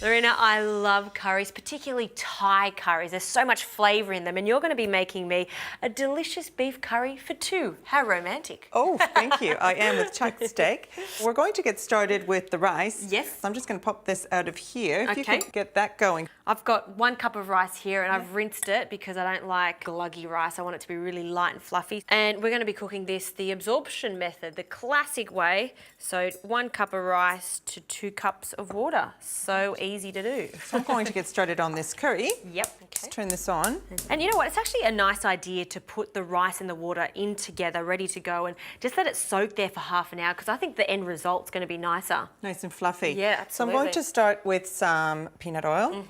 Lorena, I love curries, particularly Thai curries. There's so much flavour in them, and you're going to be making me a delicious beef curry for two. How romantic. Oh, thank you. I am with chuck steak. We're going to get started with the rice. Yes. So I'm just going to pop this out of here. If you Okay. could get that going. I've got 1 cup of rice here, and I've rinsed it because I don't like gluggy rice. I want it to be really light and fluffy. And we're going to be cooking this the absorption method, the classic way. So 1 cup of rice to 2 cups of water. So easy to do. So I'm going to get started on this curry. Yep. Okay. Let's turn this on. And you know what? It's actually a nice idea to put the rice and the water in together, ready to go, and just let it soak there for half an hour because I think the end result's going to be nicer. Nice and fluffy. Yeah, absolutely. So I'm going to start with some peanut oil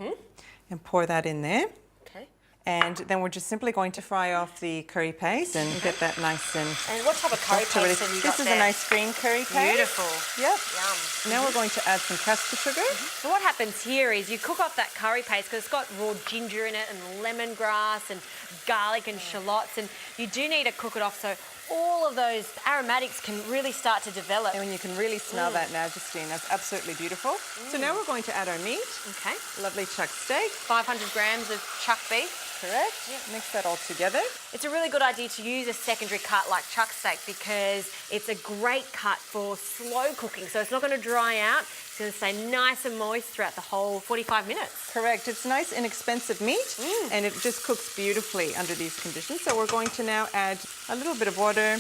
and pour that in there. Okay. And then we're just simply going to fry off the curry paste and get that nice and... And what type of curry paste have you got This is there? a nice green curry paste. Beautiful. Yep. Yum. Now we're going to add some caster sugar. So what happens here is you cook off that curry paste because it's got raw ginger in it and lemongrass and garlic and shallots, and you do need to cook it off so all of those aromatics can really start to develop. And you can really smell that now, Justine. That's absolutely beautiful. So now we're going to add our meat. Okay. Lovely chuck steak. 500 grams of chuck beef. Correct. Mix that all together. It's a really good idea to use a secondary cut like chuck steak because it's a great cut for slow cooking. So it's not going to dry out. It's going to stay nice and moist throughout the whole 45 minutes. Correct. It's nice, inexpensive meat, and it just cooks beautifully under these conditions. So we're going to now add a little bit of water.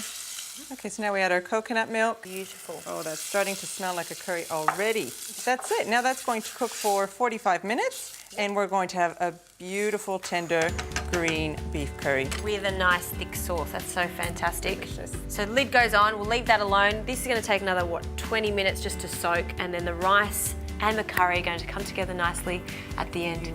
Okay, so now we add our coconut milk. Beautiful. Oh, that's starting to smell like a curry already. That's it. Now that's going to cook for 45 minutes, and we're going to have a beautiful, tender, green beef curry. With a nice thick sauce. That's so fantastic. Delicious. So the lid goes on. We'll leave that alone. This is going to take another, 20 minutes just to soak, and then the rice and the curry are going to come together nicely at the end.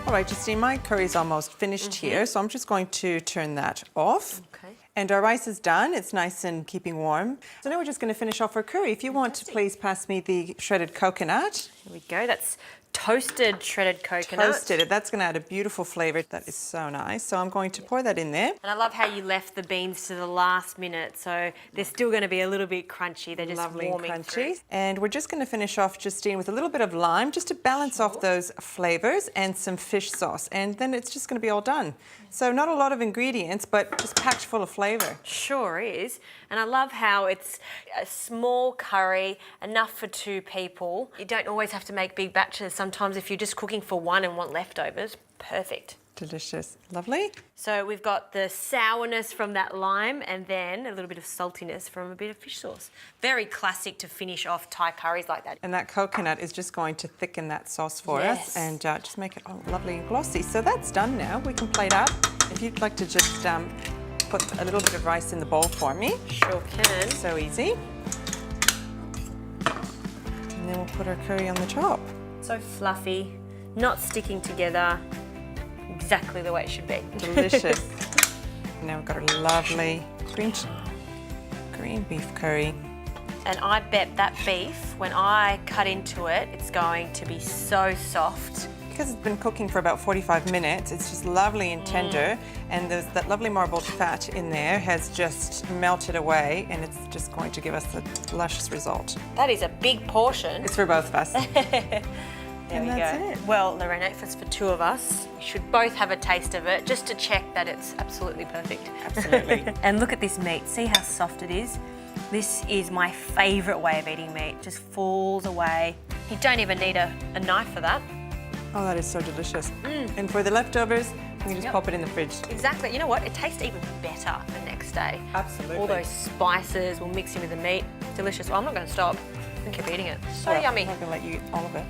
All right, Justine, my curry's almost finished here, so I'm just going to turn that off. Okay. And our rice is done. It's nice and keeping warm. So now we're just going to finish off our curry. If you want to please pass me the shredded coconut. Here we go. That's toasted shredded coconut. Toasted. That's going to add a beautiful flavour. That is so nice. So I'm going to pour that in there. And I love how you left the beans to the last minute, so they're still going to be a little bit crunchy. They're just Lovely and warming crunchy. through. And we're just going to finish off, Justine, with a little bit of lime just to balance off those flavours and some fish sauce. And then it's just going to be all done. So not a lot of ingredients, but just packed full of flavour. Sure is. And I love how it's a small curry, enough for 2 people. You don't always have to make big batches. Sometimes if you're just cooking for one and want leftovers, perfect. Delicious. Lovely. So we've got the sourness from that lime and then a little bit of saltiness from a bit of fish sauce. Very classic to finish off Thai curries like that. And that coconut is just going to thicken that sauce for us and just make it lovely and glossy. So that's done now. We can plate up. If you'd like to just put a little bit of rice in the bowl for me. Sure can. So easy. And then we'll put our curry on the top. So fluffy, not sticking together, exactly the way it should be. Delicious. Now we've got our lovely green beef curry. And I bet that beef, when I cut into it, it's going to be so soft. Because it's been cooking for about 45 minutes, it's just lovely and tender, and there's that lovely marbled fat in there has just melted away, and it's just going to give us a luscious result. That is a big portion. It's for both of us. There we that's go. it. Well, Lorena, if it's for 2 of us, we should both have a taste of it just to check that it's absolutely perfect. Absolutely. And look at this meat. See how soft it is? This is my favourite way of eating meat. Just falls away. You don't even need a knife for that. Oh, that is so delicious. And for the leftovers, we can just pop it in the fridge. Exactly. You know what? It tastes even better the next day. Absolutely. All those spices will mix in with the meat. Delicious. Well, I'm not going to stop. I'm going to keep eating it. So Well, yummy. I'm not going to let you eat all of it.